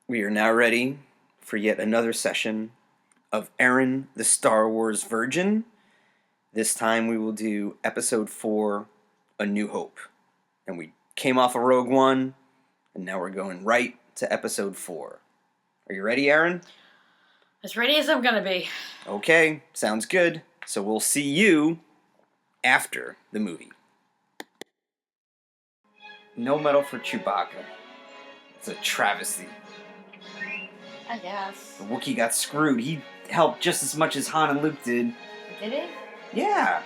We are now ready for yet another session of Erin, the Star Wars Virgin. This time we will do Episode 4, A New Hope. And we came off of Rogue One, and now we're going right to Episode 4. Are you ready, Erin? As ready as I'm gonna be. Okay, sounds good. So we'll see you after the movie. No medal for Chewbacca. It's a travesty. I guess. The Wookiee got screwed. He helped just as much as Han and Luke did. Did he? Yeah.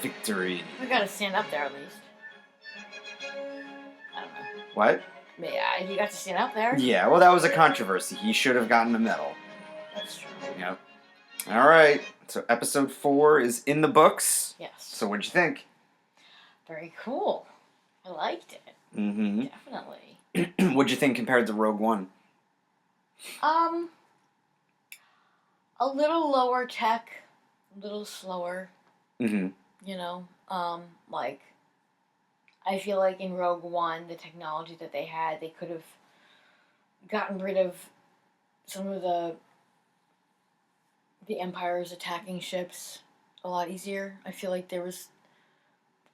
Victory. We gotta stand up there at least. I don't know. What? Yeah, he got to stand up there. Yeah, well, that was a controversy. He should have gotten a medal. That's true. Yep. All right. So Episode 4 is in the books. Yes. So what'd you think? Very cool. I liked it. Mm-hmm. Definitely. What'd you think compared to Rogue One? A little lower tech, a little slower. Mm-hmm. You know, I feel like in Rogue One, the technology that they had, they could have gotten rid of some of the Empire's attacking ships a lot easier. I feel like I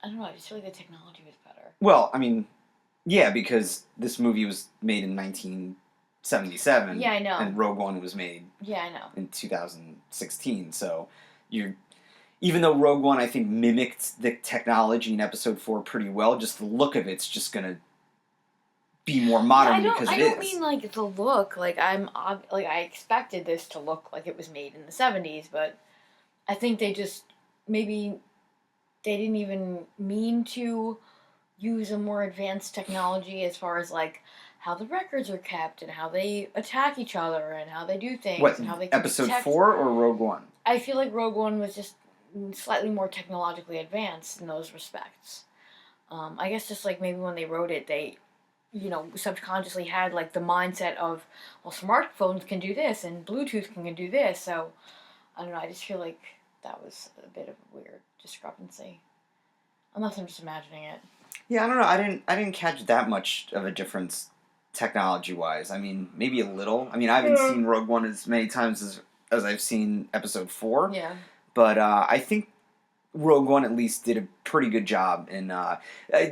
don't know, I just feel like the technology was better. Well, I mean, yeah, because this movie was made in 1977. Yeah, I know. And Rogue One was made in 2016. So even though Rogue One, I think, mimicked the technology in Episode 4 pretty well, just the look of it's just going to be more modern because it is. I don't mean, like, the look. Like, I expected this to look like it was made in the 70s, but I think they just, maybe they didn't even mean to use a more advanced technology as far as, like, how the records are kept and how they attack each other and how they do things. What, and how they Episode 4 or Rogue One? I feel like Rogue One was just slightly more technologically advanced in those respects. I guess just like maybe when they wrote it, they, subconsciously had like the mindset of, well, smartphones can do this and Bluetooth can do this. So, I don't know, I just feel like that was a bit of a weird discrepancy. Unless I'm just imagining it. Yeah, I don't know. I didn't catch that much of a difference technology-wise. I mean, maybe a little. I mean, I haven't seen Rogue One as many times as I've seen Episode 4. Yeah. But I think Rogue One at least did a pretty good job. And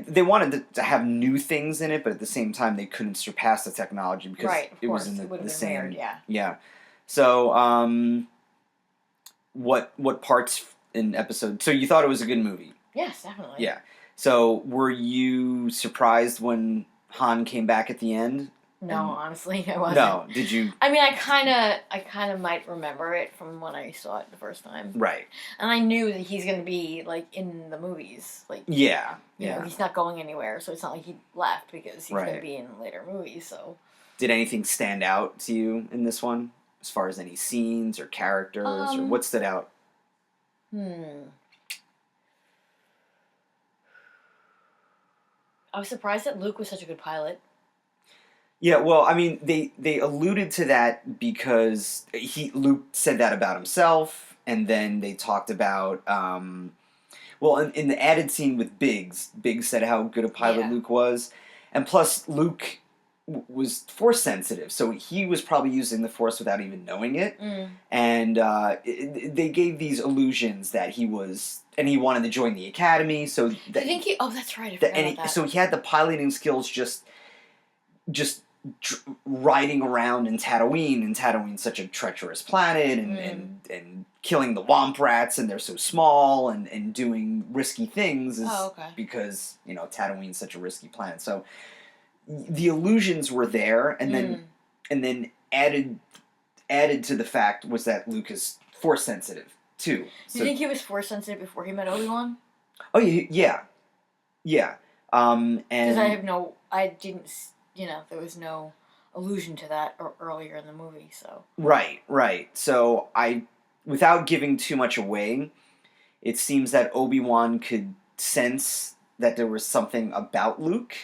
they wanted to have new things in it, but at the same time, they couldn't surpass the technology because it was in the same. Weird, yeah. Yeah. So, what parts in Episode? So you thought it was a good movie? Yes, definitely. Yeah. So were you surprised when Han came back at the end? No, honestly, I wasn't. No, did you? I mean, I kind of might remember it from when I saw it the first time. Right. And I knew that he's going to be, like, in the movies. Like, yeah. You know, he's not going anywhere, so it's not like he left because he's going to be in later movies, so. Did anything stand out to you in this one? As far as any scenes or characters, or what stood out? I was surprised that Luke was such a good pilot. Yeah, well, I mean, they alluded to that because Luke said that about himself, and then they talked about, in the added scene with Biggs said how good a pilot Luke was, and plus Luke was Force sensitive, so he was probably using the Force without even knowing it, and they gave these illusions that he was, and he wanted to join the Academy, so... I think that's right, I forgot about that. So he had the piloting skills just riding around in Tatooine, and Tatooine's such a treacherous planet, and killing the Womp Rats, and they're so small, and doing risky things because, Tatooine's such a risky planet. So the illusions were there, and then added to the fact was that Luke is Force sensitive too. Do you think he was Force sensitive before he met Obi-Wan? Oh yeah. Because I didn't. There was no allusion to that earlier in the movie, so... Right. So, without giving too much away, it seems that Obi-Wan could sense that there was something about Luke.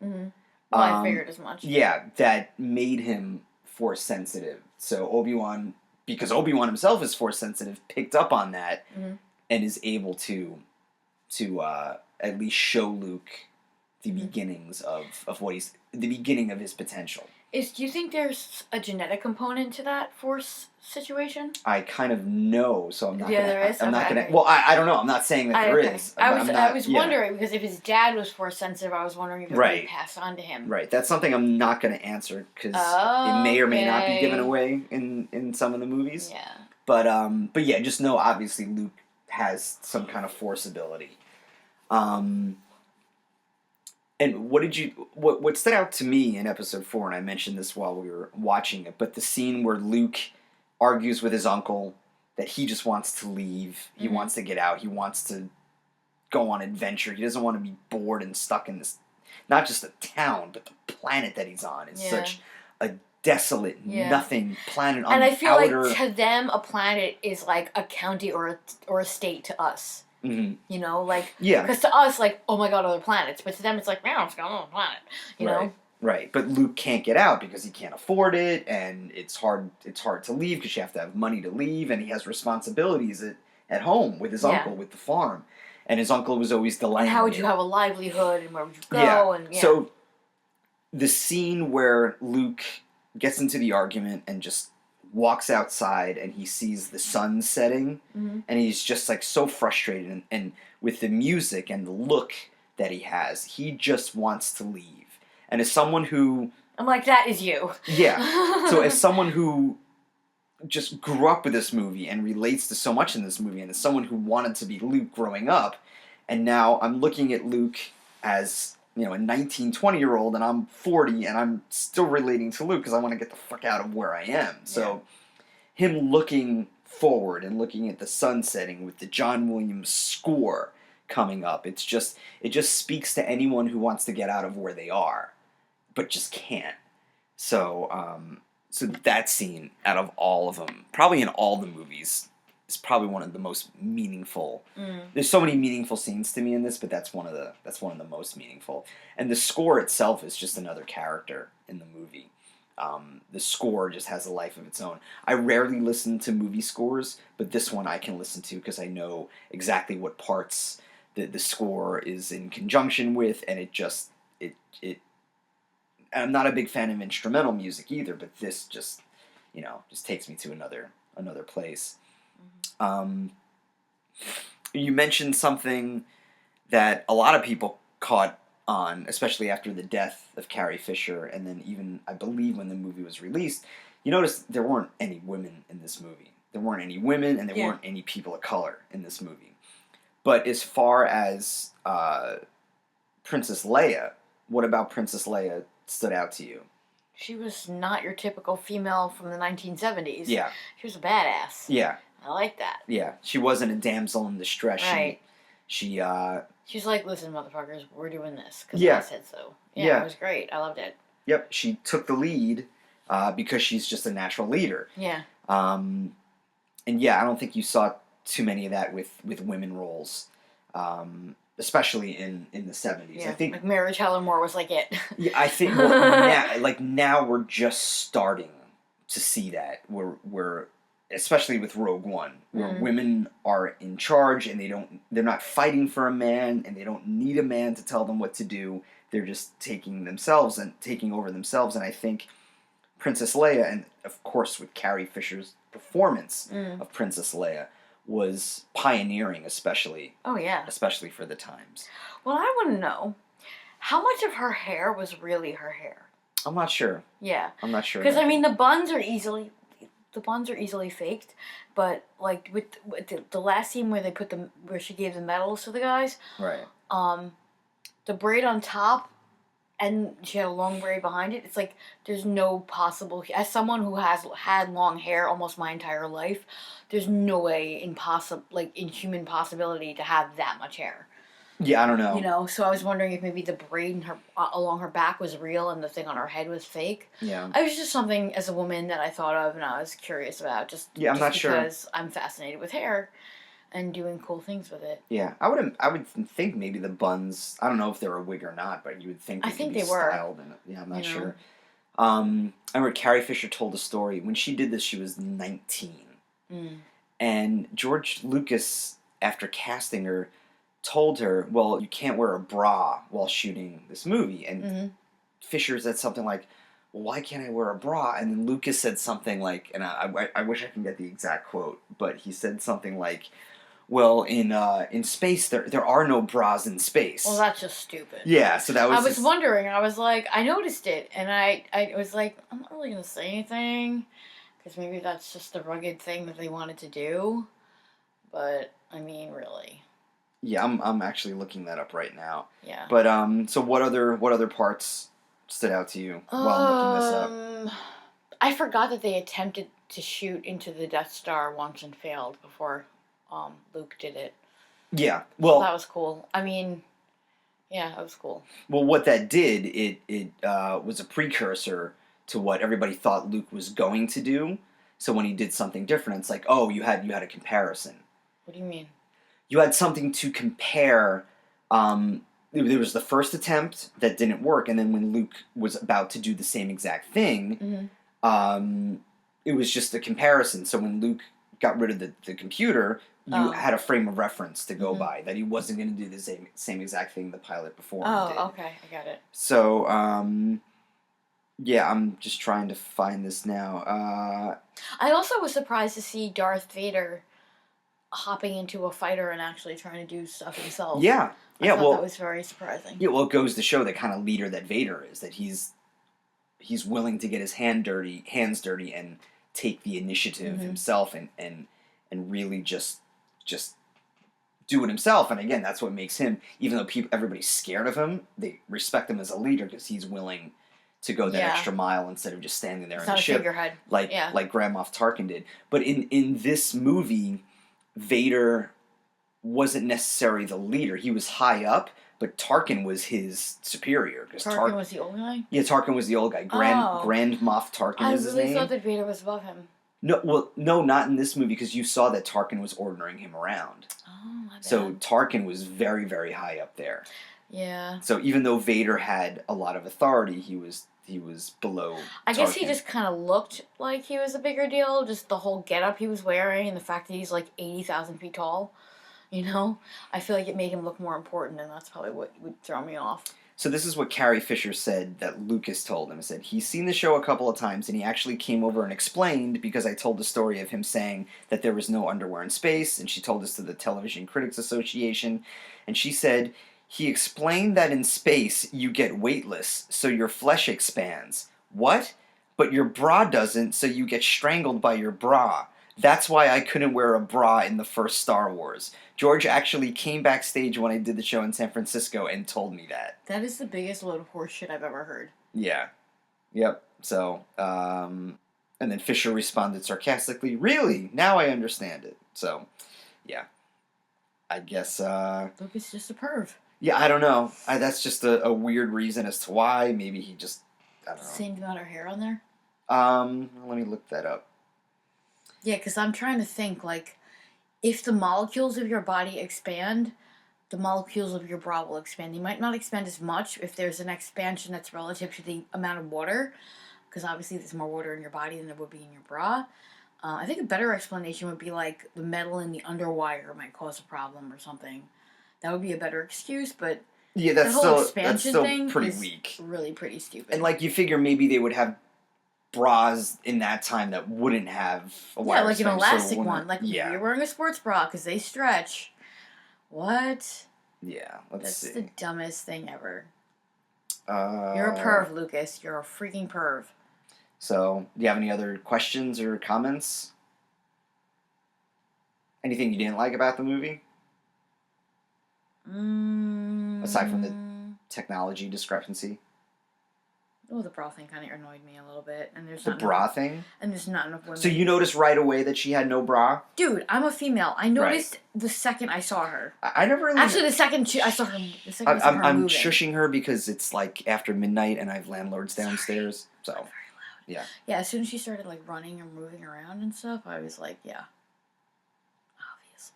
Mm-hmm. Well, I figured as much. Yeah, that made him Force sensitive. So, Obi-Wan, because Obi-Wan himself is Force sensitive, picked up on that and is able to at least show Luke the beginnings of what the beginning of his potential. Do you think there's a genetic component to that Force situation? I kind of know, so I'm not. Yeah, there is. I'm not Okay, gonna. okay. Well, I don't know. I'm not saying that there is. I but was I'm not, I was yeah. wondering because if his dad was Force sensitive, I was wondering if it Right. would be passed on to him. Right. That's something I'm not going to answer because it may or may not be given away in some of the movies. Yeah. But yeah, just know obviously Luke has some kind of Force ability. And what stood out to me in episode 4, and I mentioned this while we were watching it, but the scene where Luke argues with his uncle that he just wants to leave, he wants to get out, he wants to go on adventure, he doesn't want to be bored and stuck in this, not just the town, but the planet that he's on is such a desolate, nothing planet on and I feel outer... like to them a planet is like a county or a state to us. Mm-hmm. You know, like, yeah, because to us, like, oh my god, other planets, but to them, it's like, man, it's going on a planet, you know? Right. But Luke can't get out because he can't afford it, and it's hard to leave because you have to have money to leave, and he has responsibilities at home with his uncle, with the farm, and his uncle was always delaying. And how would you have a livelihood, and where would you go? And so the scene where Luke gets into the argument and just walks outside and he sees the sun setting and he's just like so frustrated and with the music and the look that he has, he just wants to leave. And as someone who... I'm like, that is you. Yeah. So as someone who just grew up with this movie and relates to so much in this movie, and as someone who wanted to be Luke growing up, and now I'm looking at Luke as... a 19, 20-year-old, and I'm 40, and I'm still relating to Luke because I want to get the fuck out of where I am. So, him looking forward and looking at the sun setting with the John Williams score coming up, it just speaks to anyone who wants to get out of where they are, but just can't. So, so that scene, out of all of them, probably in all the movies, is probably one of the most meaningful. There's so many meaningful scenes to me in this, but that's one of the most meaningful. And the score itself is just another character in the movie. The score just has a life of its own. I rarely listen to movie scores, but this one I can listen to because I know exactly what parts the score is in conjunction with, and it I'm not a big fan of instrumental music either, but this just takes me to another place. You mentioned something that a lot of people caught on, especially after the death of Carrie Fisher, and then even, I believe, when the movie was released, you noticed there weren't any women in this movie. There weren't any women, and there weren't any people of color in this movie. But as far as Princess Leia, what about Princess Leia stood out to you? She was not your typical female from the 1970s. Yeah. She was a badass. Yeah. I like that. Yeah. She wasn't a damsel in distress. Right. She She's like, listen, motherfuckers, we're doing this because I said so. Yeah, it was great. I loved it. Yep, she took the lead because she's just a natural leader. Yeah. And yeah, I don't think you saw too many of that with women roles, especially in the 70s. Yeah, I think like Mary Tyler Moore was like it. Yeah, I think now we're just starting to see that. We're especially with Rogue One, where women are in charge and they're not fighting for a man and they don't need a man to tell them what to do. They're just taking over themselves. And I think Princess Leia, and of course with Carrie Fisher's performance of Princess Leia, was pioneering, especially. Oh yeah. Especially for the times. Well, I want to know how much of her hair was really her hair. I'm not sure. Yeah. I'm not sure. Because I mean, the buns are easily faked, but like with the last scene where where she gave the medals to the guys, right? The braid on top, and she had a long braid behind it. It's like there's no possible. As someone who has had long hair almost my entire life, there's no way in human possibility to have that much hair. Yeah, I don't know. So I was wondering if maybe the braid along her back was real and the thing on her head was fake. Yeah. It was just something as a woman that I thought of and I was curious about. I'm not sure. Because I'm fascinated with hair and doing cool things with it. Yeah, I would think maybe the buns. I don't know if they're a wig or not, but you would think I think they were styled in it. Yeah, I'm not sure. I remember Carrie Fisher told a story when she did this. She was 19, and George Lucas, after casting her, told her, well, you can't wear a bra while shooting this movie. And Mm-hmm. Fisher said something like, well, why can't I wear a bra? And then Lucas said something like, and I wish I can get the exact quote, but he said something like, well, in space, there are no bras in space. Well, that's just stupid. Yeah, so that was I was wondering. I was like, I noticed it, and I was like, I'm not really gonna say anything, because maybe that's just the rugged thing that they wanted to do. But I mean, really. Yeah, I'm actually looking that up right now. Yeah. But so what other parts stood out to you while I'm looking this up? I forgot that they attempted to shoot into the Death Star once and failed before Luke did it. Yeah, So well, that was cool. I mean, yeah, that was cool. well, what that did, it was a precursor to what everybody thought Luke was going to do. So when he did something different, it's like, oh, you had a comparison. What do you mean? You had something to compare. There was the first attempt that didn't work, and then when Luke was about to do the same exact thing, it was just a comparison. So when Luke got rid of the computer, you had a frame of reference to go by, that he wasn't going to do the same exact thing the pilot before him did. Oh, okay, I got it. So, yeah, I'm just trying to find this now. I also was surprised to see Darth Vader hopping into a fighter and actually trying to do stuff himself. Yeah, I thought that was very surprising. Yeah, well, it goes to show the kind of leader that Vader is, that he's willing to get his hands dirty, and take the initiative himself, and really just do it himself. And again, that's what makes him, even though everybody's scared of him, they respect him as a leader because he's willing to go that extra mile instead of just standing there in the ship, figurehead. like Grand Moff Tarkin did. But in this movie, Vader wasn't necessarily the leader. He was high up, but Tarkin was his superior. Tarkin was the old guy? Yeah, Tarkin was the old guy. Grand Moff Tarkin is his name. I really thought that Vader was above him. No, not in this movie, because you saw that Tarkin was ordering him around. Oh, my bad. So Tarkin was very, very high up there. Yeah. So even though Vader had a lot of authority, he was below I guess he Tarkin. just kind of looked like he was a bigger deal. Just the whole getup he was wearing and the fact that he's like 80,000 feet tall. You know? I feel like it made him look more important, and that's probably what would throw me off. So this is what Carrie Fisher said that Lucas told him. He said, he's seen the show a couple of times, and he actually came over and explained, because I told the story of him saying that there was no underwear in space, and she told this to the Television Critics Association, and she said, he explained that in space you get weightless, so your flesh expands. What? But your bra doesn't, so you get strangled by your bra. That's why I couldn't wear a bra in the first Star Wars. George actually came backstage when I did the show in San Francisco and told me that. That is the biggest load of horse shit I've ever heard. Yeah. Yep. So, and then Fisher responded sarcastically, really? Now I understand it. So, yeah. I guess, Lucas just a perv. Yeah, I don't know. That's just a weird reason as to why. Maybe he just, I don't know. Same amount of hair on there? Let me look that up. Yeah, because I'm trying to think, like, if the molecules of your body expand, the molecules of your bra will expand. They might not expand as much if there's an expansion that's relative to the amount of water, because obviously there's more water in your body than there would be in your bra. I think a better explanation would be, like, the metal in the underwire might cause a problem or something. That would be a better excuse, but yeah, the whole expansion thing pretty is weak. Really pretty stupid. And, like, you figure maybe they would have bras in that time that wouldn't have a wire. Yeah, like an elastic so one. Like, you're wearing a sports bra because they stretch. What? Yeah, let's see. That's the dumbest thing ever. You're a perv, Lucas. You're a freaking perv. So, do you have any other questions or comments? Anything you didn't like about the movie? Aside from the technology discrepancy? Oh, the bra thing kind of annoyed me a little bit. And there's the bra thing? And there's not enough women. So you noticed right away that she had no bra? Dude, I'm a female. I noticed the second I saw her. I never really... Actually, the second I saw her, I'm shushing her because it's like after midnight and I have landlords downstairs. So, very loud. Yeah. Yeah, as soon as she started like running and moving around and stuff, I was like, yeah. Obviously.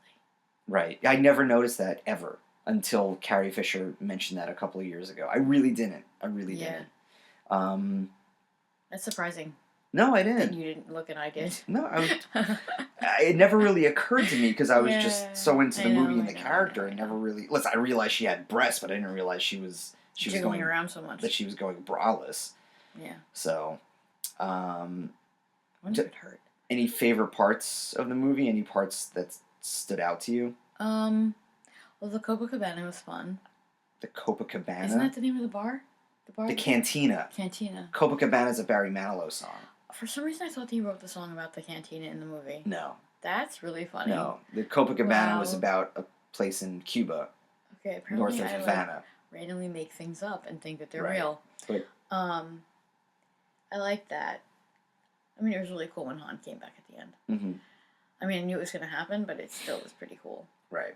Right. I never noticed that ever until Carrie Fisher mentioned that a couple of years ago. I really didn't. I really didn't. That's surprising. No, I And didn't. you didn't look, and I did. No, it never really occurred to me because I was Yeah, just so into the I know, movie and I the know, character. I I know. never really. Listen, I realized she had breasts, but I didn't realize she was Jiggling going around so much. that she was going braless. Yeah. So, I wonder if it hurt. any favorite parts of the movie? Any parts that stood out to you? Well, the Copacabana was fun. The Copacabana. Isn't that the name of the bar? The Cantina. Cantina. Copacabana is a Barry Manilow song. For some reason, I thought he wrote the song about the cantina in the movie. No. That's really funny. No. The Copacabana was Wow. about a place in Cuba, Okay, north apparently of I Havana. randomly make things up and think that they're Right. real. But I like that. I mean, it was really cool when Han came back at the end. mm-hmm. I mean, I knew it was going to happen, but it still was pretty cool. Right.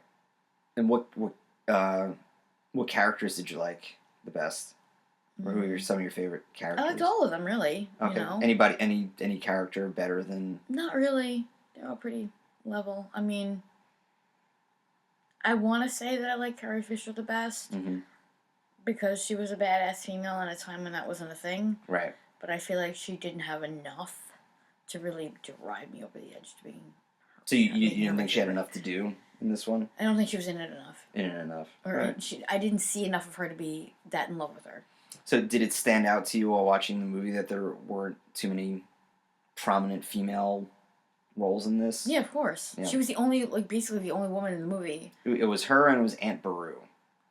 And what characters did you like the best? Or who are some of your favorite characters? I liked all of them, really. Okay. You know? Anybody, any character better than? Not really. They're all pretty level. I mean, I want to say that I like Carrie Fisher the best because she was a badass female in a time when that wasn't a thing. Right. But I feel like she didn't have enough to really drive me over the edge to being. So you didn't think she had enough to do in this one? I don't think she was in it enough. Right. I didn't see enough of her to be that in love with her. So did it stand out to you while watching the movie that there weren't too many prominent female roles in this? Yeah, of course. Yeah. She was basically the only woman in the movie. It was her and it was Aunt Beru.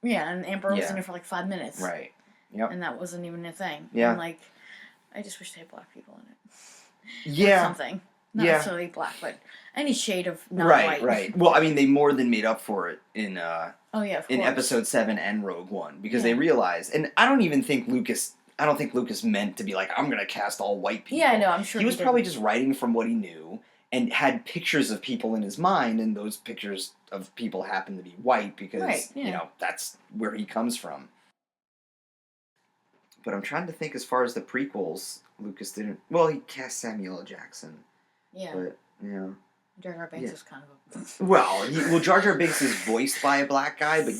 Yeah, and Amber was in it for like 5 minutes. Right. Yep. And that wasn't even a thing. Yeah. And I just wish they had black people in it. Yeah. Or something. Not necessarily black, but any shade of not white. Right. Well, I mean, they more than made up for it in of in course. Episode 7 and Rogue One because they realized, and I don't think Lucas meant to be like, I'm gonna cast all white people. Yeah, I know. I'm sure he was didn't. probably just writing from what he knew and had pictures of people in his mind, and those pictures of people happen to be white because that's where he comes from. But I'm trying to think as far as the prequels, Lucas didn't. Well, he cast Samuel L. Jackson. Yeah. But Jar Jar Binks is kind of a... Jar Jar Binks is voiced by a black guy, but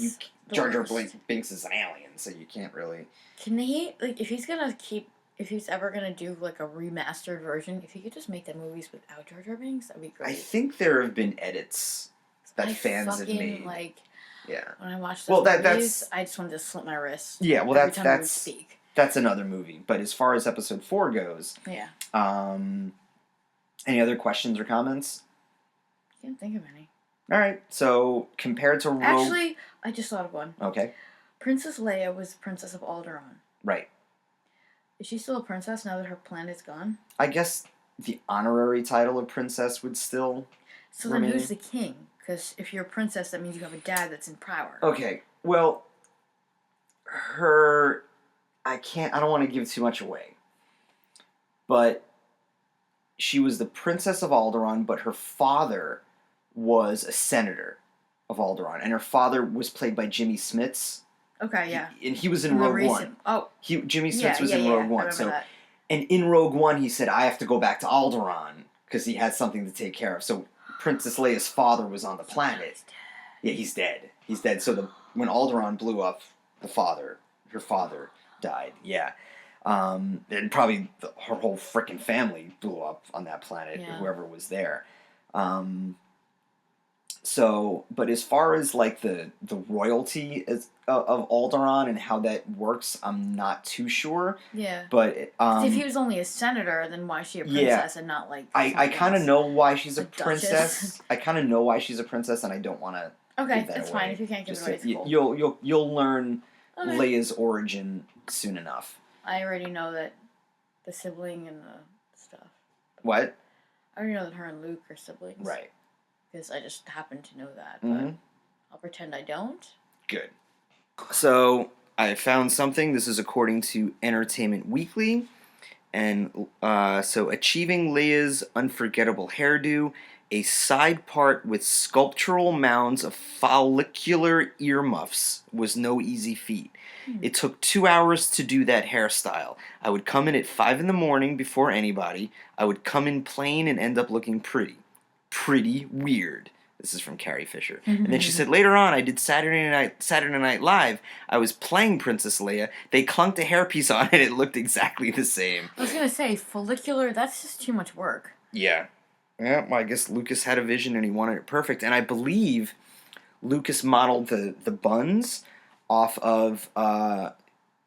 Jar Jar Binks is an alien, so you can't really... Can he, if he's ever gonna do, a remastered version, if he could just make the movies without Jar Jar Binks, that'd be great. I think there have been edits that fans have made. When I watched those movies, I just wanted to slip my wrist. Yeah, well, every time I would speak. That's another movie. But as far as Episode 4 goes... Yeah. Any other questions or comments? I can't think of any. All right. So compared to Rogue... Actually, I just thought of one. Okay. Princess Leia was Princess of Alderaan. Right. Is she still a princess now that her planet's gone? I guess the honorary title of princess would still... So then who's the king? Because if you're a princess, that means you have a dad that's in power. Okay. Well, I don't want to give too much away. But... she was the Princess of Alderaan, but her father was a senator of Alderaan, and her father was played by Jimmy Smits. Okay, yeah. And he was in Rogue One. Oh. Jimmy Smits was in Rogue One. That. And in Rogue One, he said, I have to go back to Alderaan, because he had something to take care of. So Princess Leia's father was on the planet. Yeah, he's dead. He's dead. So when Alderaan blew up, her father died. Yeah. And probably her whole freaking family blew up on that planet, whoever was there. But as far as the royalty of Alderaan and how that works, I'm not too sure. Yeah. But if he was only a senator, then why is she a princess and not I kind of know why she's a princess. I kind of know why she's a princess, and I don't want to. Okay, that's fine. If you can't give it away, it's cool. You'll learn Leia's origin soon enough. I already know that the sibling and the stuff. What? I already know that her and Luke are siblings. Right. Because I just happen to know that. But I'll pretend I don't. Good. So, I found something. This is according to Entertainment Weekly. And so, achieving Leia's unforgettable hairdo, a side part with sculptural mounds of follicular earmuffs was no easy feat. It took 2 hours to do that hairstyle. I would come in at 5 in the morning before anybody. I would come in plain and end up looking pretty. Pretty weird. This is from Carrie Fisher. And then she said, later on, I did Saturday Night Live. I was playing Princess Leia. They clunked a hairpiece on it. It looked exactly the same. I was going to say, follicular, that's just too much work. Yeah. Yeah, well, I guess Lucas had a vision and he wanted it perfect. And I believe Lucas modeled the buns off of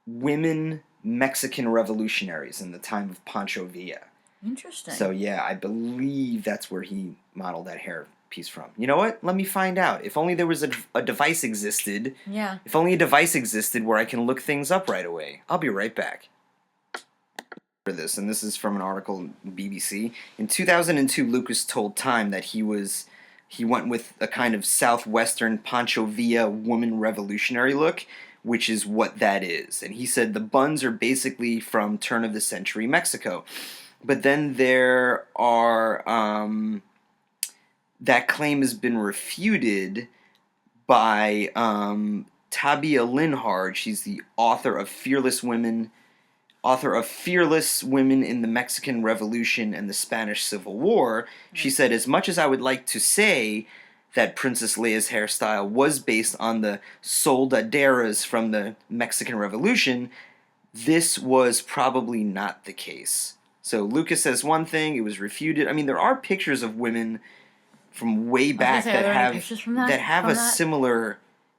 women Mexican revolutionaries in the time of Pancho Villa. Interesting. So, yeah, I believe that's where he modeled that hair piece from. You know what? Let me find out. If only there was a device existed. Yeah. If only a device existed where I can look things up right away. I'll be right back. For this, and this is from an article in BBC. In 2002, Lucas told Time that he went with a kind of southwestern Pancho Villa woman revolutionary look, which is what that is. And he said the buns are basically from turn of the century Mexico. But then there are that claim has been refuted by Tabia Linhard. She's the author of Fearless Women in the Mexican Revolution and the Spanish Civil War. She said, as much as I would like to say that Princess Leia's hairstyle was based on the soldaderas from the Mexican Revolution, this was probably not the case. So Lucas says one thing, it was refuted. I mean, there are pictures of women from way back that have a similar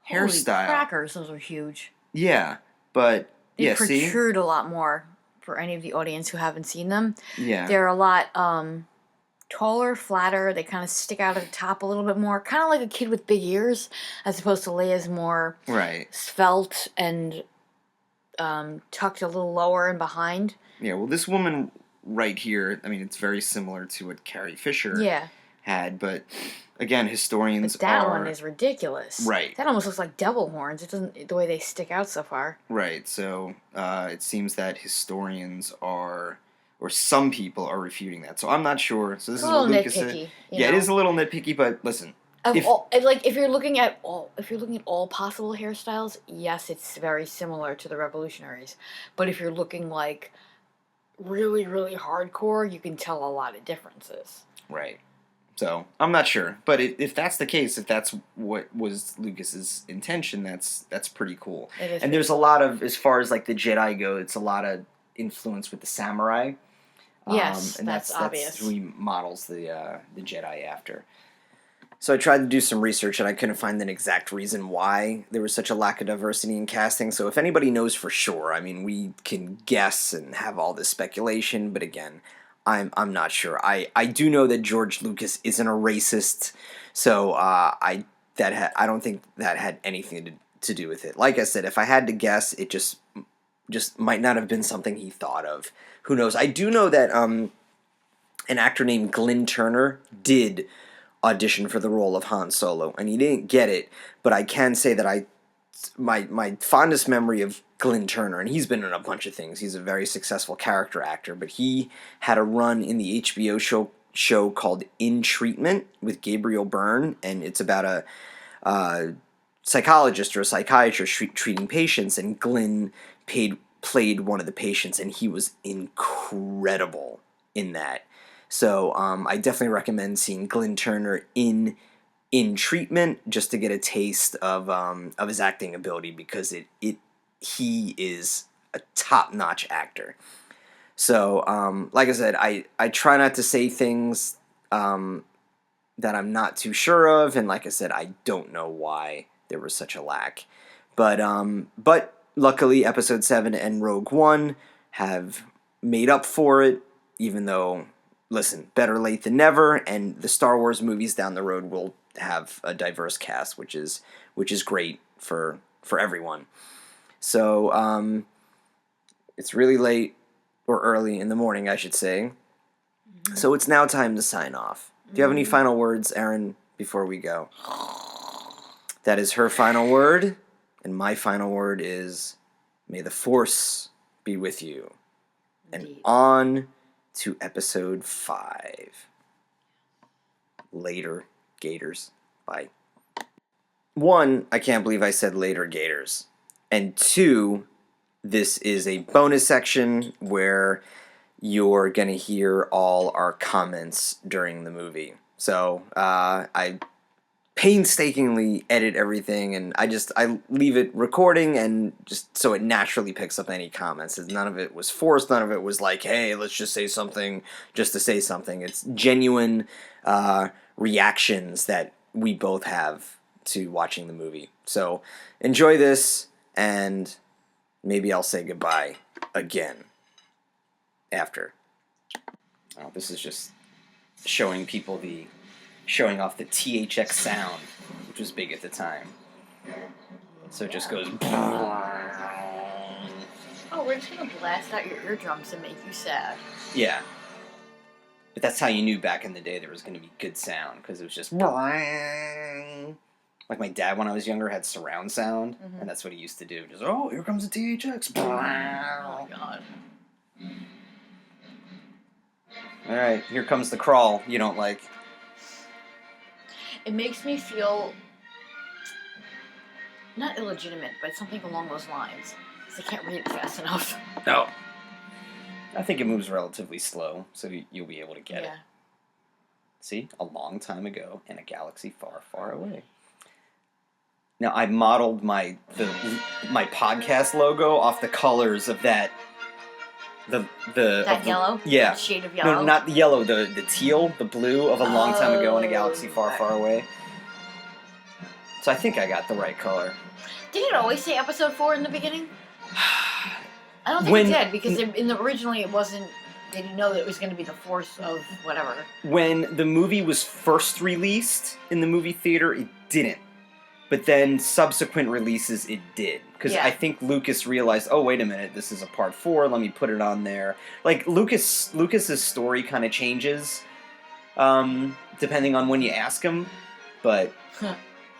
hairstyle. Holy crackers, those are huge. Yeah, but They protrude a lot more for any of the audience who haven't seen them. Yeah. They're a lot taller, flatter. They kind of stick out at the top a little bit more. Kind of like a kid with big ears, as opposed to Leia's more svelte and tucked a little lower and behind. Yeah, well, this woman right here, I mean, it's very similar to what Carrie Fisher had, but again, historians that one is ridiculous. Right. That almost looks like devil horns. It doesn't, the way they stick out so far. Right. So it seems that historians are, or some people are refuting that. So I'm not sure. So this is what Lucas said. Yeah, it is a little nitpicky, but listen. If you're looking at all possible hairstyles, yes, it's very similar to the revolutionaries. But if you're looking like really, really hardcore, you can tell a lot of differences. Right. So, I'm not sure. But if that's the case, if that's what was Lucas's intention, that's pretty cool. And there's a lot of, as far as like the Jedi go, it's a lot of influence with the samurai. Yes, and that's obvious. That's who he models the Jedi after. So I tried to do some research, and I couldn't find an exact reason why there was such a lack of diversity in casting. So if anybody knows for sure, I mean, we can guess and have all this speculation, but again, I'm not sure. I do know that George Lucas isn't a racist, so I don't think that had anything to do with it. Like I said, if I had to guess, it just might not have been something he thought of. Who knows? I do know that an actor named Glynn Turner did audition for the role of Han Solo, and he didn't get it, but I can say that my fondest memory of Glynn Turner, and he's been in a bunch of things, he's a very successful character actor, but he had a run in the HBO show called In Treatment with Gabriel Byrne, and it's about a psychologist or a psychiatrist treating patients, and Glynn played one of the patients, and he was incredible in that. So I definitely recommend seeing Glynn Turner in Treatment just to get a taste of his acting ability, because he is a top-notch actor. So like I said, I try not to say things that I'm not too sure of, and like I said, I don't know why there was such a lack. But luckily, Episode 7 and Rogue One have made up for it, even though, listen, better late than never, and the Star Wars movies down the road will have a diverse cast, which is great for everyone. So it's really late, or early in the morning, I should say. Mm-hmm. So it's now time to sign off. Do you have any final words, Erin, before we go? That is her final word, and my final word is, may the Force be with you. Indeed. And on to Episode 5. Later, Gators. Bye. 1, I can't believe I said later, Gators. And 2, this is a bonus section where you're going to hear all our comments during the movie. So I painstakingly edit everything, and I leave it recording, and just so it naturally picks up any comments. None of it was forced. None of it was like, hey, let's just say something just to say something. It's genuine reactions that we both have to watching the movie. So enjoy this, and maybe I'll say goodbye again after. Oh, this is just showing off the THX sound, which was big at the time. So it just goes. Oh, we're just gonna blast out your eardrums and make you sad. Yeah. But that's how you knew back in the day there was going to be good sound, because it was just. Like my dad, when I was younger, had surround sound, and that's what he used to do. Just, oh, here comes the THX. Oh my god. Alright, here comes the crawl you don't like. It makes me feel not illegitimate, but something along those lines. Because I can't read it fast enough. No. I think it moves relatively slow, so you'll be able to get it. See? A long time ago in a galaxy far, far away. Now, I modeled my podcast logo off the colors of that. That yellow? Yeah. That shade of yellow? No, not the yellow, the teal, the blue of a long time ago in a galaxy far, far away. So I think I got the right color. Did it always say episode 4 in the beginning? I don't think it did, because originally it wasn't. They didn't know that it was going to be the force of whatever. When the movie was first released in the movie theater, it didn't. But then subsequent releases, it did. Because I think Lucas realized, oh, wait a minute, this is a part 4, let me put it on there. Like, Lucas's story kind of changes, depending on when you ask him. But,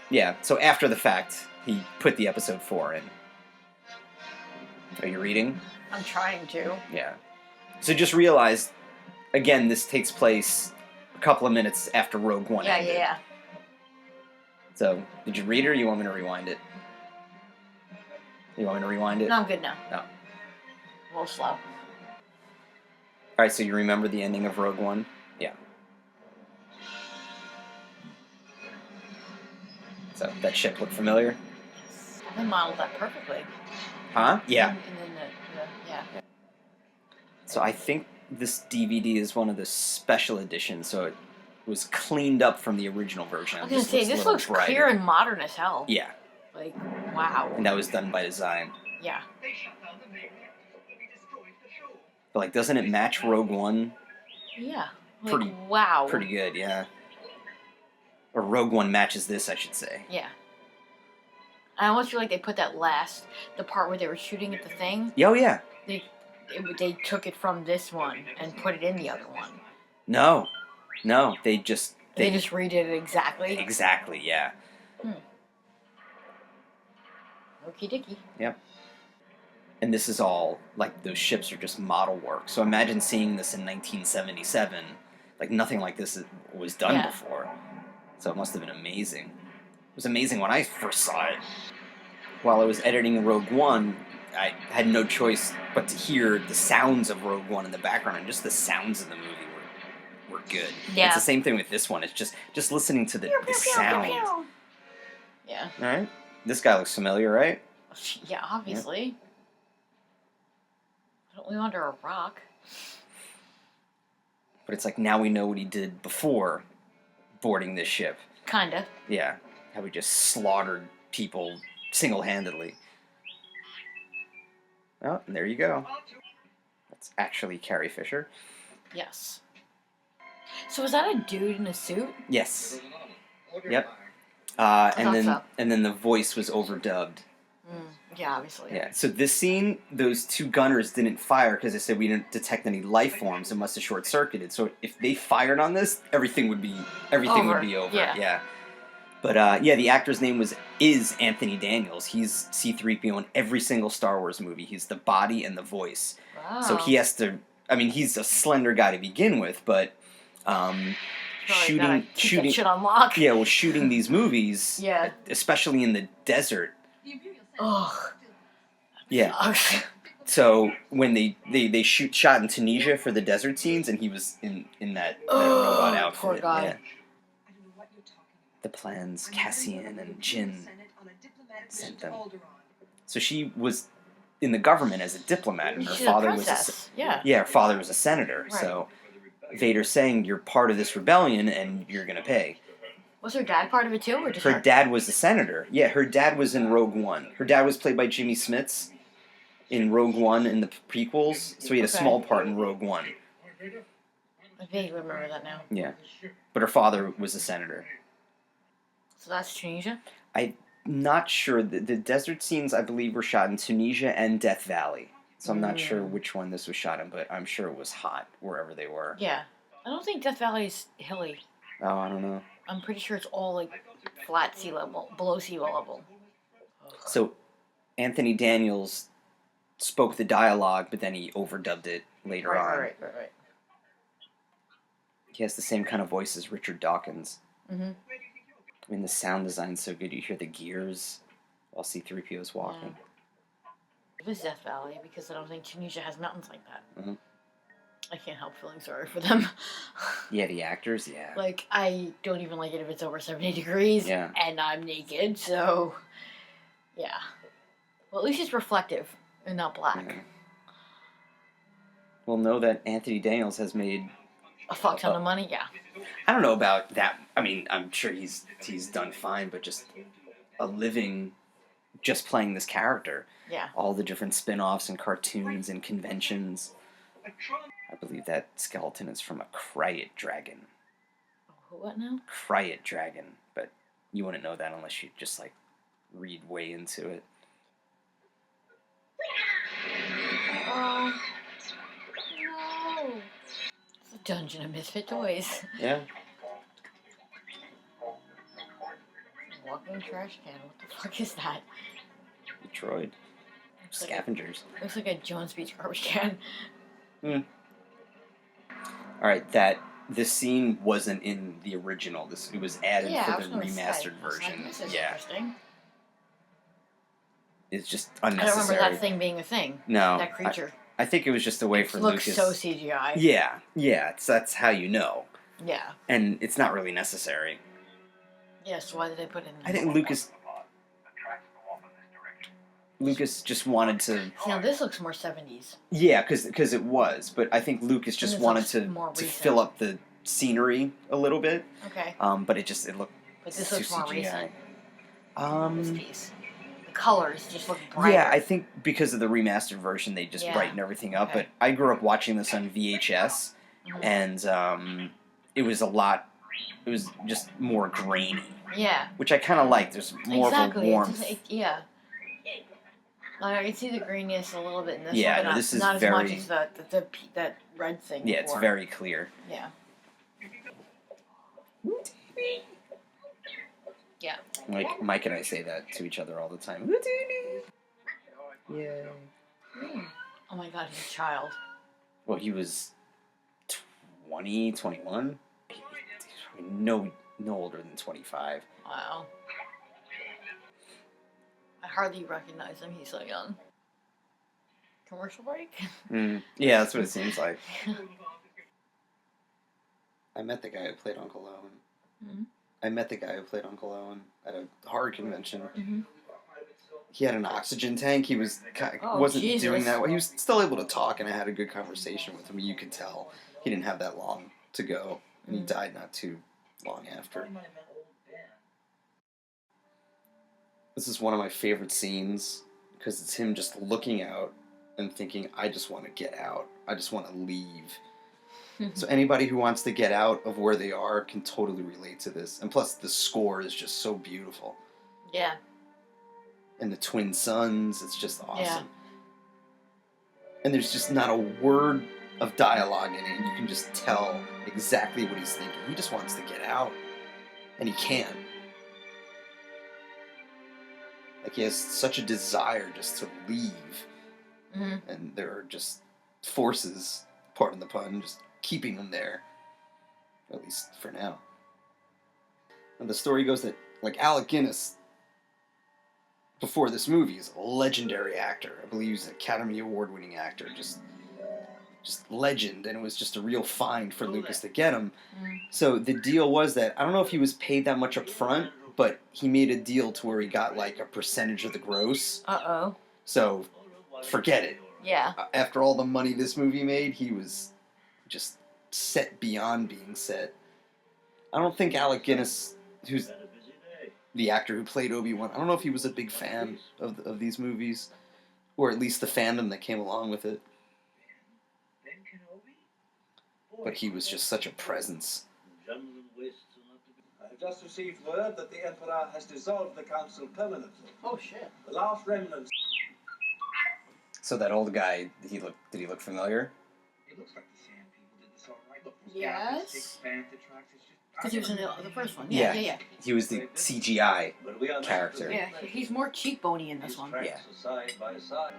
yeah, so after the fact, he put the episode 4 in. Are you reading? I'm trying to. Yeah. So just realize, again, this takes place a couple of minutes after Rogue One ended. Yeah. So, did you read it, or you want me to rewind it? You want me to rewind it? No, I'm good now. No. A little slow. Alright, so you remember the ending of Rogue One? Yeah. So, that ship look familiar? I modeled that perfectly. Huh? Yeah. And then yeah. So I think this DVD is one of the special editions, so it was cleaned up from the original version. I was going to say, this looks clear and modern as hell. Yeah. Like, wow. And that was done by design. Yeah. But, like, doesn't it match Rogue One? Yeah. Like, wow. Pretty good, yeah. Or Rogue One matches this, I should say. Yeah. I almost feel like they put the part where they were shooting at the thing. Oh, yeah. They took it from this one and put it in the other one. No, they just redid it exactly. Exactly, yeah. Okie dokie. Yep. And this is all, like, those ships are just model work. So imagine seeing this in 1977. Like, nothing like this was done before. So it must have been amazing. It was amazing when I first saw it. While I was editing Rogue One, I had no choice but to hear the sounds of Rogue One in the background, and just the sounds of the movie were good. Yeah. It's the same thing with this one. It's just listening to the sound. Yeah. All right. This guy looks familiar, right? Yeah, obviously. Don't live under a rock. But it's like, now we know what he did before boarding this ship. Kinda. Yeah. How he just slaughtered people single-handedly. Oh, and there you go. That's actually Carrie Fisher. Yes. So was that a dude in a suit? Yes. Yep. And then the voice was overdubbed. Yeah, obviously. Yeah. So this scene, those two gunners didn't fire because they said we didn't detect any life forms. It must have short circuited. So if they fired on this, everything would be over. Yeah. But the actor's name is Anthony Daniels. He's C-3PO in every single Star Wars movie. He's the body and the voice. Wow. So he has to. I mean, he's a slender guy to begin with, but shooting shit on lock. Yeah, well, shooting these movies, yeah, especially in the desert. Ugh. Yeah. So when they shot in Tunisia for the desert scenes, and he was in that robot outfit. Poor guy. Yeah. the plans Cassian and Jin sent them. So she was in the government as a diplomat, and her She's father a was princess. Yeah. her father was a senator. Right. So Vader's saying you're part of this rebellion and you're gonna pay. Was her dad part of it too, or just Her dad was a senator. Yeah, her dad was in Rogue One. Her dad was played by Jimmy Smits in Rogue One in the prequels, so he had a small part in Rogue One. I vaguely remember that now. Yeah, but her father was a senator. So that's Tunisia? I'm not sure. The desert scenes, I believe, were shot in Tunisia and Death Valley. So I'm not sure which one this was shot in, but I'm sure it was hot wherever they were. Yeah. I don't think Death Valley is hilly. Oh, I don't know. I'm pretty sure it's all like flat sea level, below sea level. So Anthony Daniels spoke the dialogue, but then he overdubbed it later on. Right. He has the same kind of voice as Richard Dawkins. Mm-hmm. I mean, the sound design's so good. You hear the gears while C-3PO's walking. It was Death Valley because I don't think Tunisia has mountains like that. Mm-hmm. I can't help feeling sorry for them. Yeah, the actors, yeah. Like, I don't even like it if it's over 70 degrees and I'm naked, so yeah. Well, at least it's reflective and not black. Yeah. Well, know that Anthony Daniels has made a fuck ton of money, yeah. I don't know about that. I mean, I'm sure he's done fine, but just a living just playing this character. Yeah. All the different spin-offs and cartoons and conventions. I believe that skeleton is from a Kryet dragon. What now? Kryet dragon, but you wouldn't know that unless you just like read way into it. Oh no! It's a dungeon of misfit toys. Yeah. Walking trash can. What the fuck is that? Detroit. Scavengers. Looks like a Jones Beach garbage can. Hmm. Alright, this scene wasn't in the original. It was added for the remastered version. This is interesting. It's just unnecessary. I don't remember that thing being a thing. No. That creature. I think it was just a way for Lucas... It looks so CGI. Yeah. That's how you know. Yeah. And it's not really necessary. Yeah, so why did they put it in? I think Lucas just wanted to... See, now this looks more 70s. Yeah, because it was. But I think Lucas just wanted to fill up the scenery a little bit. Okay. But it looked But this looks more recent. This piece. The colors just look brighter. Yeah, I think because of the remastered version, they just brightened everything up. Okay. But I grew up watching this on VHS, and it was it was just more grainy. Yeah. Which I kind of liked. There's more of a warmth. Yeah. Like, I can see the greenness a little bit in this one, but no, this is not as very, much as that red thing Yeah, before. it's very clear. Yeah. Yeah. Like, Mike and I say that to each other all the time. Yeah. Oh my god, he's a child. Well, he was 20, 21? No older than 25. Wow. I hardly recognize him, he's so young. Commercial break? Yeah, that's what it seems like. I met the guy who played Uncle Owen. Mm-hmm. I met the guy who played Uncle Owen at a horror convention. Mm-hmm. He had an oxygen tank. He wasn't doing that well. He was still able to talk, and I had a good conversation with him. You could tell he didn't have that long to go, and he died not too long after. This is one of my favorite scenes because it's him just looking out and thinking, I just want to get out. I just want to leave. So anybody who wants to get out of where they are can totally relate to this. And plus, the score is just so beautiful. Yeah. And the twin suns, it's just awesome. Yeah. And there's just not a word of dialogue in it. And you can just tell exactly what he's thinking. He just wants to get out. And he can't. Like, he has such a desire just to leave. Mm-hmm. And there are just forces, pardon the pun, just keeping him there. At least for now. And the story goes that, like, Alec Guinness, before this movie, is a legendary actor. I believe he's an Academy Award-winning actor. Just just legend, and it was just a real find for Lucas to get him. So the deal was that, I don't know if he was paid that much up front, but he made a deal to where he got like a percentage of the gross. Uh-oh. So forget it. Yeah. After all the money this movie made, he was just set beyond being set. I don't think Alec Guinness, who's the actor who played Obi-Wan, I don't know if he was a big fan of these movies, or at least the fandom that came along with it. But he was just such a presence. I've just received word that the Emperor has dissolved the council permanently. Oh, shit. The last remnants... So that old guy, did he look familiar? It looks like the Sand People did this all right. Look, Yes. Because he was in the first one. Yeah. Yeah. He was the CGI character. Yeah, he's more cheekbony in this one. Yeah. Side by side.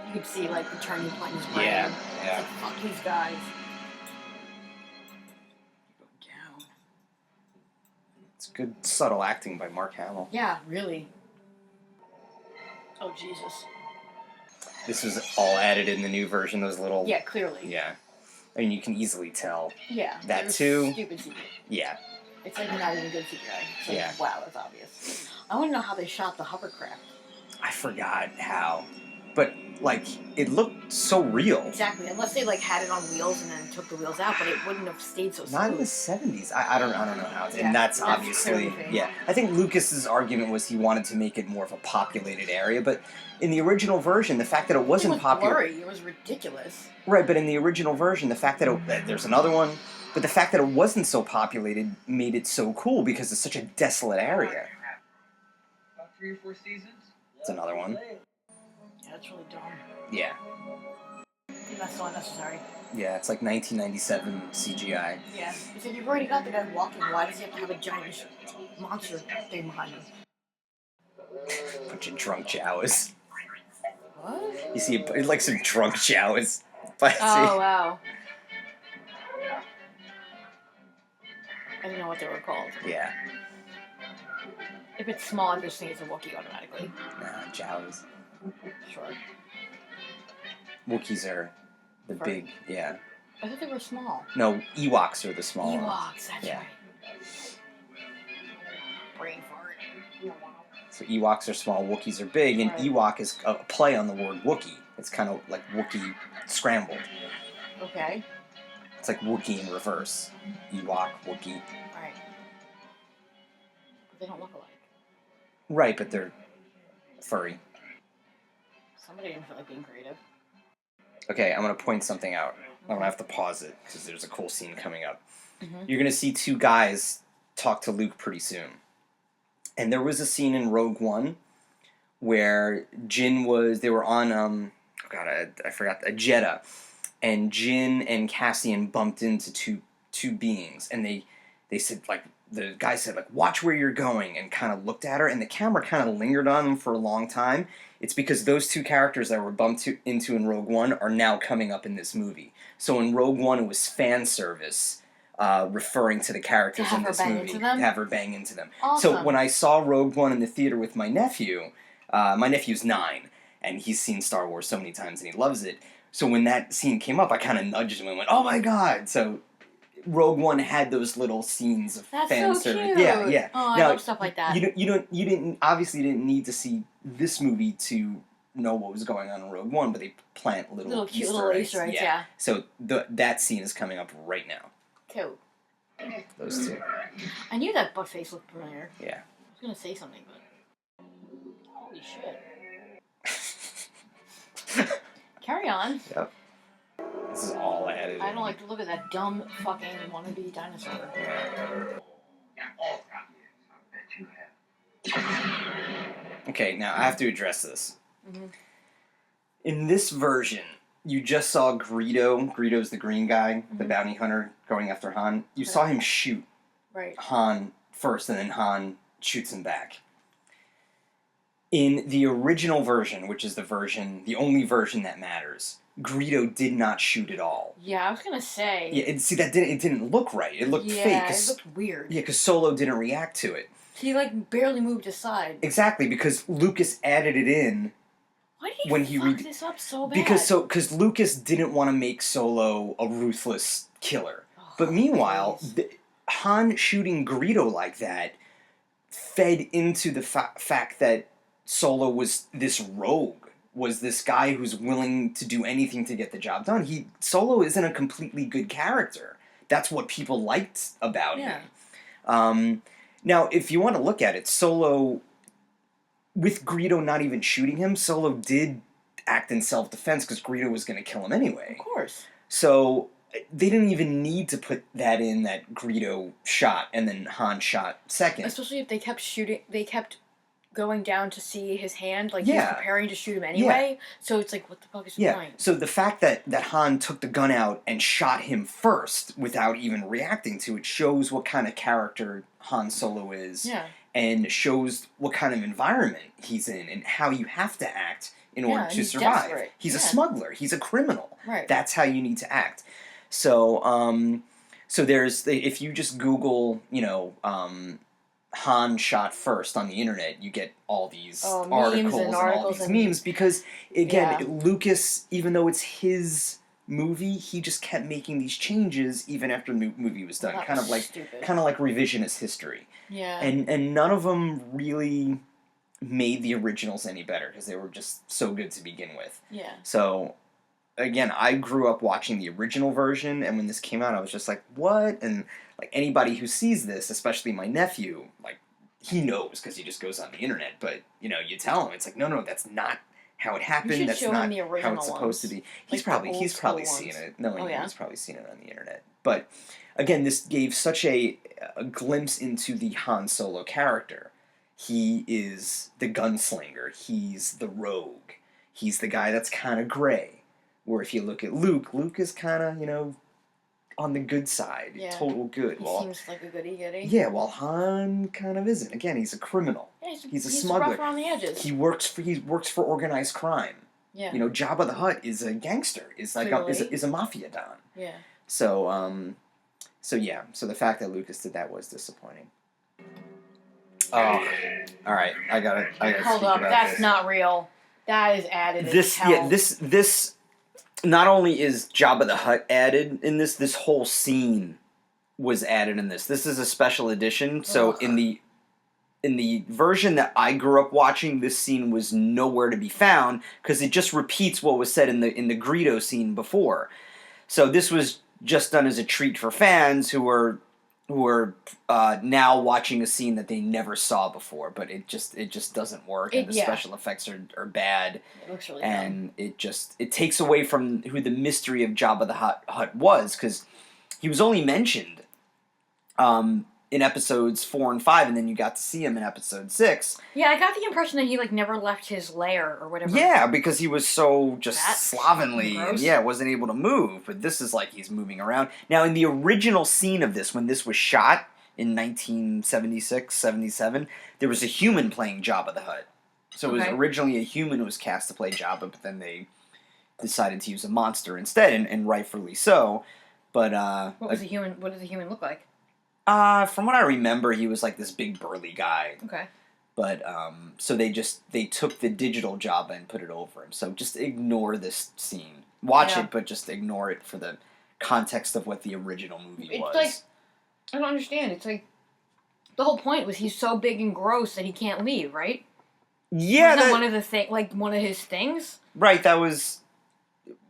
You could see, like, the turning point in his brain. Yeah. It's like, fuck these guys. Go down. It's good, subtle acting by Mark Hamill. Yeah, really. Oh, Jesus. This was all added in the new version, those little... Yeah, clearly. Yeah. I mean, you can easily tell. Yeah. That it was too. Stupid CGI. Yeah. It's like not even good CGI. It's like, Yeah. wow, that's obvious. I want to know how they shot the hovercraft. I forgot how. But, like, it looked so real. Exactly. Unless they, like, had it on wheels and then took the wheels out, but it wouldn't have stayed so smooth. Not in the 70s. I don't know how it's... Yeah, and that's that's obviously... crazy. Yeah. I think Lucas's argument was he wanted to make it more of a populated area, but in the original version, the fact that it wasn't It was popular... blurry. It was ridiculous. Right, but in the original version, the fact that there's another one, but the fact that it wasn't so populated made it so cool because it's such a desolate area. About 3 or 4 seasons? It's another one. Yeah, that's really dumb. Yeah. That's so unnecessary. Yeah, it's like 1997 CGI. Yeah. It's like you've already got the guy walking. Why does he have to have a giant monster thing behind him? Bunch of drunk Jawas. What? You see, like some drunk Jawas. But Oh, wow. I didn't know what they were called. Yeah. If it's small, I just think it's a Wookiee automatically. Nah, Jawas. Sure. Wookiees are the Right. big, yeah. I thought they were small. No, Ewoks are the small ones. Ewoks, that's Yeah. right. Brain fart. So Ewoks are small, Wookiees are big, and Right. Ewok is a play on the word Wookiee. It's kind of like Wookiee scrambled. Okay. It's like Wookiee in reverse. Ewok, Wookiee. Alright. But they don't look alike. Right, but they're furry. Somebody didn't feel like being creative. Okay, I'm going to point something out. I'm going to have to pause it, because there's a cool scene coming up. Mm-hmm. You're going to see two guys talk to Luke pretty soon. And there was a scene in Rogue One where they were on, I forgot, a Jeddah. And Jin and Cassian bumped into two beings. And they said, like, the guy said, like, watch where you're going, and kind of looked at her. And the camera kind of lingered on them for a long time. It's because those two characters that were bumped into in Rogue One are now coming up in this movie. So in Rogue One, it was fan service, referring to the characters in this movie. To have her bang into them. Awesome. So when I saw Rogue One in the theater with my nephew's 9, and he's seen Star Wars so many times and he loves it. So when that scene came up, I kind of nudged him and went, "Oh my god!" So Rogue One had those little scenes of That's fan so service. cute. Yeah, yeah. Oh, I Now, love stuff like that. You didn't need to see this movie to know what was going on in Rogue One, but they plant little cute Easter little eggs. Easter eggs, yeah. So that scene is coming up right now. Cool. Those two. I knew that butt face looked familiar. Yeah. I was gonna say something, but holy shit. Carry on. Yep. This is all added. I don't like to look at that dumb fucking wannabe dinosaur. Okay, now I have to address this. Mm-hmm. In this version, you just saw Greedo. Greedo's the green guy, the bounty hunter going after Han. You saw him shoot Right. Han first, and then Han shoots him back. In the original version, which is the only version that matters, Greedo did not shoot at all. Yeah, I was gonna say. Yeah, it didn't look right. It looked fake. Yeah, it looked weird. Yeah, because Solo didn't react to it. He like barely moved aside. Exactly, because Lucas added it in Why did when he fuck this up so bad? Because Lucas didn't want to make Solo a ruthless killer. But meanwhile, Han shooting Greedo like that fed into the fact that Solo was this rogue, was this guy who's willing to do anything to get the job done. Solo isn't a completely good character. That's what people liked about him. Now, if you want to look at it, Solo, with Greedo not even shooting him, Solo did act in self-defense because Greedo was going to kill him anyway. Of course. So they didn't even need to put that in, that Greedo shot and then Han shot second. Especially if they kept shooting, they kept going down to see his hand, like he was preparing to shoot him anyway. So it's like, what the fuck is the point? So the fact that Han took the gun out and shot him first without even reacting to it shows what kind of character Han Solo is. Yeah. And shows what kind of environment he's in and how you have to act in order to survive. Desperate. He's a smuggler. He's a criminal. Right. That's how you need to act. So, so there's, if you just Google, Han shot first on the internet, you get all these articles and all these memes because, again, Lucas, even though it's his movie, he just kept making these changes even after the movie was done. Kind of like revisionist history. Yeah. And none of them really made the originals any better because they were just so good to begin with. Yeah. So, again, I grew up watching the original version, and when this came out, I was just like, what? And, like, anybody who sees this, especially my nephew, like, he knows because he just goes on the internet, but, you tell him, it's like, no, that's not how it happened. That's not how it's supposed to be. He's probably seen it. He's probably seen it on the internet. But, again, this gave such a glimpse into the Han Solo character. He is the gunslinger. He's the rogue. He's the guy that's kind of gray. Where if you look at Luke is kind of, on the good side. Yeah. Total good. He seems like a goody-goody. Yeah, while Han kind of isn't. Again, he's a criminal. Yeah, he's a smuggler. Rough around the edges. He works for organized crime. Yeah. Jabba the Hutt is a gangster. Is like is a mafia don. Yeah. So So the fact that Lucas did that was disappointing. Oh, all right. I gotta. Hold up, that's not real. That is added. This. Not only is Jabba the Hutt added in this, this whole scene was added in this. This is a special edition. So in the version that I grew up watching, this scene was nowhere to be found because it just repeats what was said in the Greedo scene before. So this was just done as a treat for fans who are now watching a scene that they never saw before, but it just doesn't work, and the special effects are bad. It looks really and dumb. It takes away from who the mystery of Jabba the Hutt was, because he was only mentioned in episodes 4 and 5, and then you got to see him in episode 6. Yeah, I got the impression that he never left his lair or whatever. Yeah, because he was so just slovenly and wasn't able to move. But this is like he's moving around. Now, in the original scene of this, when this was shot in 1976, 77, there was a human playing Jabba the Hutt. So it was originally a human who was cast to play Jabba, but then they decided to use a monster instead, and rightfully so. But what did the human look like? From what I remember, he was like this big burly guy. Okay. But, so they took the digital Jabba and put it over him. So just ignore this scene. Watch it, but just ignore it for the context of what the original movie was. It's like, I don't understand. It's like, the whole point was he's so big and gross that he can't leave, right? Yeah. Wasn't that one of his things? Right, that was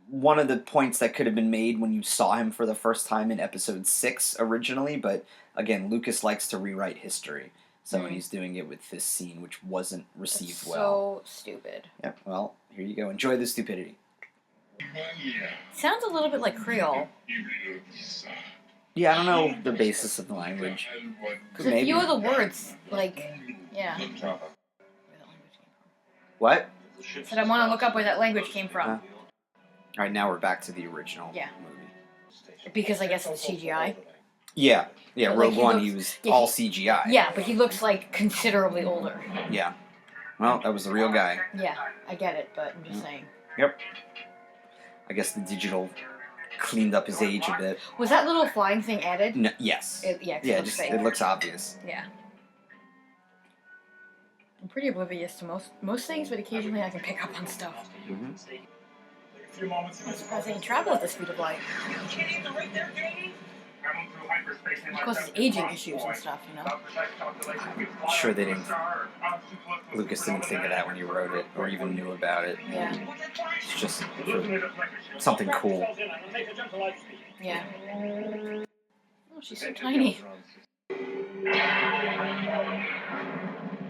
one of the points that could have been made when you saw him for the first time in episode 6 originally, but again, Lucas likes to rewrite history, so he's doing it with this scene, which wasn't received well. So stupid. Yep, well, here you go. Enjoy the stupidity. Sounds a little bit like Creole. Yeah, I don't know the basis of the language. Because a few of the words, yeah. What? Said I want to look up where that language came from. All right, now we're back to the original movie. Because I guess it's CGI. Yeah, Rogue One, he was all CGI. Yeah, but he looks considerably older. Yeah. Well, that was the real guy. Yeah, I get it, but I'm just saying. Yep. I guess the digital cleaned up his age a bit. Was that little flying thing added? No, yes. It looks fake. It looks obvious. Yeah. I'm pretty oblivious to most things, but occasionally I can pick up on stuff. Mm-hmm. I'm surprised I can travel at the speed of light. Of course, it's aging issues and stuff, you know? I'm sure they didn't. Lucas didn't think of that when you wrote it, or even knew about it. Yeah. It's just something cool. Yeah. Oh, she's so tiny.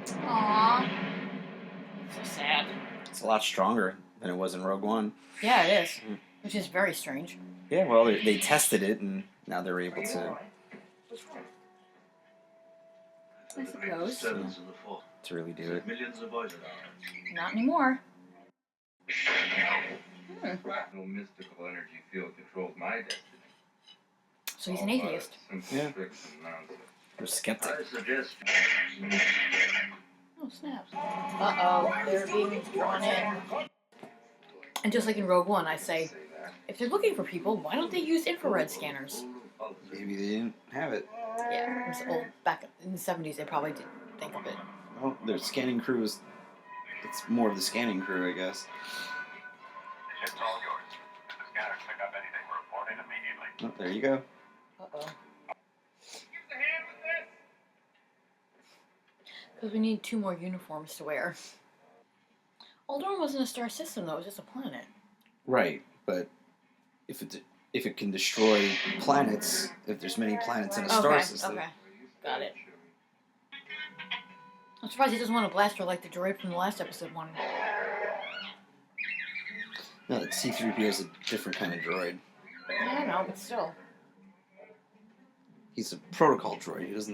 Aww. So sad. It's a lot stronger than it was in Rogue One. Yeah, it is. Which is very strange. Yeah, well, they tested it, and now they're able to. I suppose. To really do it. Not anymore. No mystical energy field controls my destiny. So he's an atheist. Yeah. You're a skeptic. Oh, snaps. Uh-oh, they're being drawn in. And just like in Rogue One, I say, if they're looking for people, why don't they use infrared scanners? Maybe they didn't have it. Yeah, it was old. Back in the 70s, they probably didn't think of it. Well, their scanning crew is. It's more of the scanning crew, I guess. It's all yours. If the scanners pick up anything, report it immediately. Oh, there you go. Uh-oh. Because we need 2 more uniforms to wear. Alderaan wasn't a star system, though. It was just a planet. Right, but if it can destroy planets, if there's many planets in a star system. Okay, got it. I'm surprised he doesn't want a blaster like the droid from the last episode wanted. No, C-3PO is a different kind of droid. Yeah, I know, but still. He's a protocol droid. He's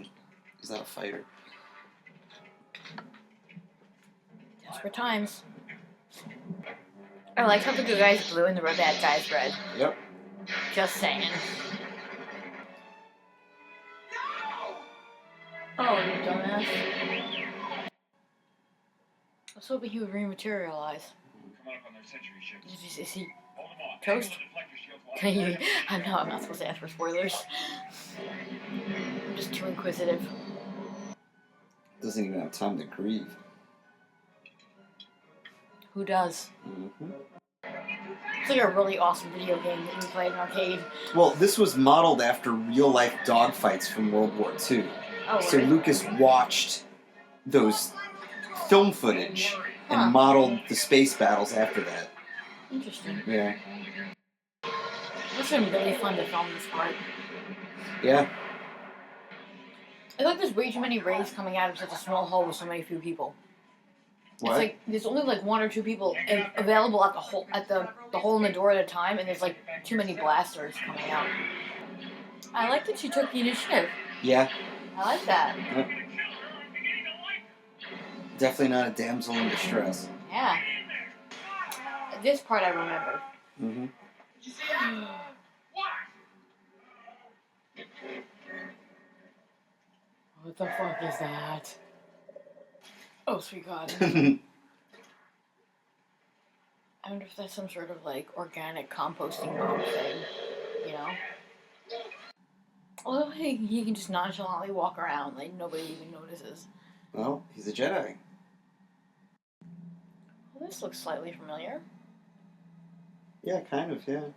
not a fighter. Desperate times. I like how the good guy's blue and the bad guy's red. Yep. Just saying. Oh, you dumbass. I was hoping he would rematerialize. Is he toast? I'm not supposed to ask for spoilers. I'm just too inquisitive. Doesn't even have time to grieve. Who does? Mm-hmm. It's like a really awesome video game that you play in an arcade. Well, this was modeled after real-life dogfights from World War II. Oh, So really? Lucas watched those film footage and Huh. modeled the space battles after that. Interesting. Yeah. It's been really fun to film this part. Yeah. I thought there's way too many rays coming out of such a small hole with so many few people. What? It's like there's only like 1 or 2 people available at the hole in the door at a time, and there's like too many blasters coming out. I like that she took the initiative. Yeah. I like that. Yep. Definitely not a damsel in distress. Yeah. This part I remember. Mm-hmm. What the fuck is that? Oh, sweet God. I wonder if that's some sort of like organic composting bomb thing, you know? Although he can just nonchalantly walk around, like nobody even notices. Well, he's a Jedi. Well, this looks slightly familiar. Yeah, kind of, yeah.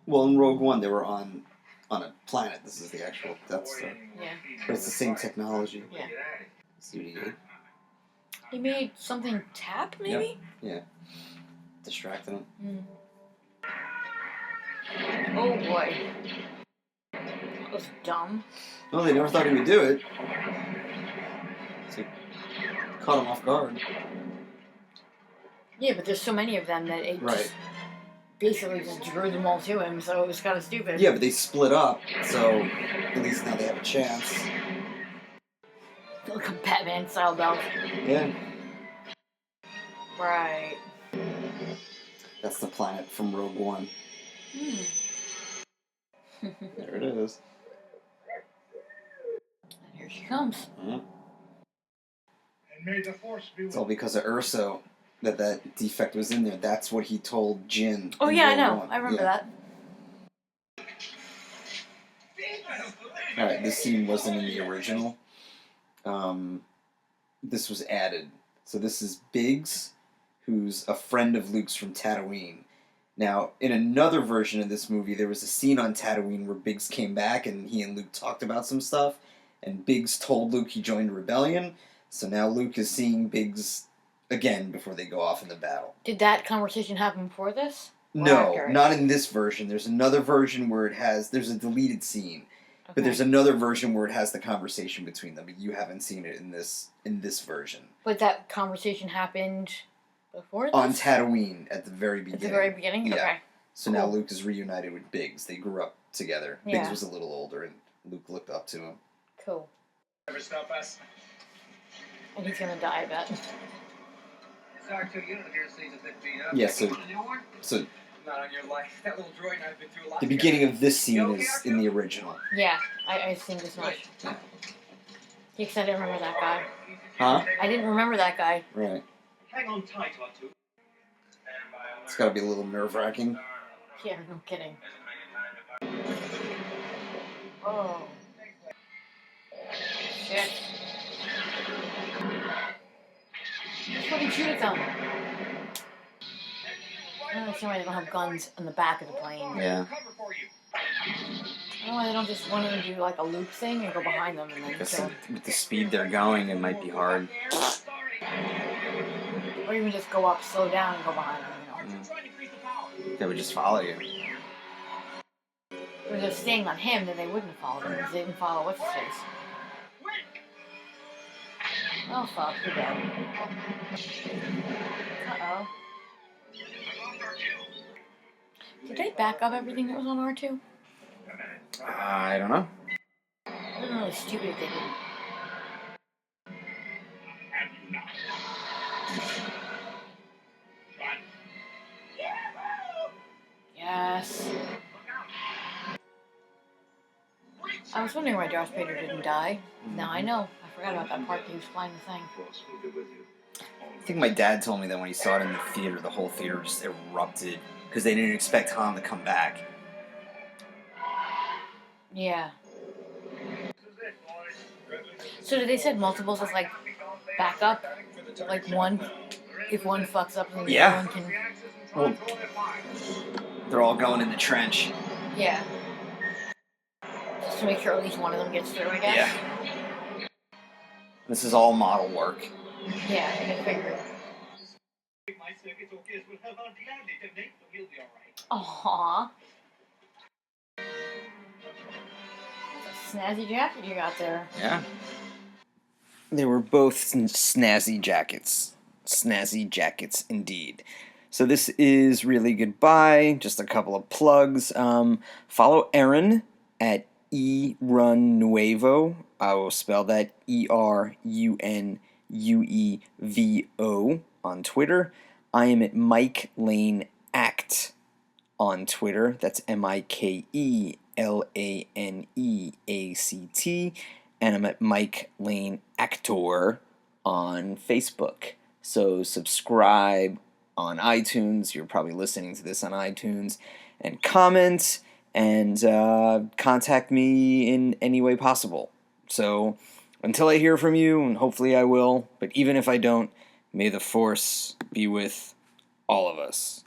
Well, in Rogue One, they were on a planet. This is the actual Death Star. Yeah. But it's the same technology. Yeah. See what he did? He made something tap, maybe? Yeah. Distracted him. Oh boy. That was dumb. No, they never thought he would do it. So caught him off guard. Yeah, but there's so many of them that it Right. just basically just drew them all to him, so it was kind of stupid. Yeah, but they split up, so at least now they have a chance. Like a Batman style belt. Yeah. Right. That's the planet from Rogue One. There it is. And here she comes. Yeah. And may the force be It's all because of Urso that defect was in there. That's what he told Jin. Oh in yeah, I Rogue know. One. I remember Yeah. that. Alright, this scene wasn't in the original. this was added. So this is Biggs, who's a friend of Luke's from Tatooine. Now, in another version of this movie, there was a scene on Tatooine where Biggs came back and he and Luke talked about some stuff, and Biggs told Luke he joined a rebellion, so now Luke is seeing Biggs again before they go off in the battle. Did that conversation happen before this? No, not in this version. There's another version where there's a deleted scene, but there's another version where it has the conversation between them, but you haven't seen it in this version. But that conversation happened before this? On Tatooine at the very beginning. At the very beginning? Yeah. Okay. So now Luke is reunited with Biggs. They grew up together. Yeah. Biggs was a little older, and Luke looked up to him. Cool. Never stop us. And he's gonna die, I bet. Yeah, so Not on your life. That little droid and I've been through a lot. the beginning of this scene is in the original. Yeah, I assumed as much. Yeah, because I didn't remember that guy. Huh? I didn't remember that guy. Right. Hang on tight, R2. It's got to be a little nerve-wracking. Yeah, no kidding. Oh. Shit. Just fucking shoot at them. I don't understand why they don't have guns in the back of the plane. Yeah. I don't know why they don't just one of them do like a loop thing and go behind them and then Because kill them. with the speed they're going, it might be hard. Or even just go up, slow down, and go behind them, They would just follow you. If they're just staying on him, then they wouldn't follow him because they didn't follow what's his face. Oh fuck, you're dead. Uh-oh. Did they back up everything that was on R2? I don't know. It would have really stupid if they didn't. Yes. I was wondering why Darth Vader didn't die. Now I know. I forgot about that part that he was flying the thing. I think my dad told me that when he saw it in the theater, the whole theater just erupted because they didn't expect Han to come back. Yeah. So did they said multiples as like backup? Like one, if one fucks up, then the Yeah. other one can. Well, they're all going in the trench. Yeah. Just to make sure at least one of them gets through, I guess. Yeah. This is all model work. Yeah, I figured. Aww. That's a snazzy jacket you got there. Yeah. They were both snazzy jackets. Snazzy jackets, indeed. So this is really goodbye. Just a couple of plugs. Follow Erin at ERunNuevo. I will spell that ERUNUEVO on Twitter. I am at Mike Lane Act on Twitter. That's MikeLaneAct. And I'm at Mike Lane Actor on Facebook. So subscribe on iTunes. You're probably listening to this on iTunes. And comment and contact me in any way possible. So until I hear from you, and hopefully I will, but even if I don't, may the Force be with all of us.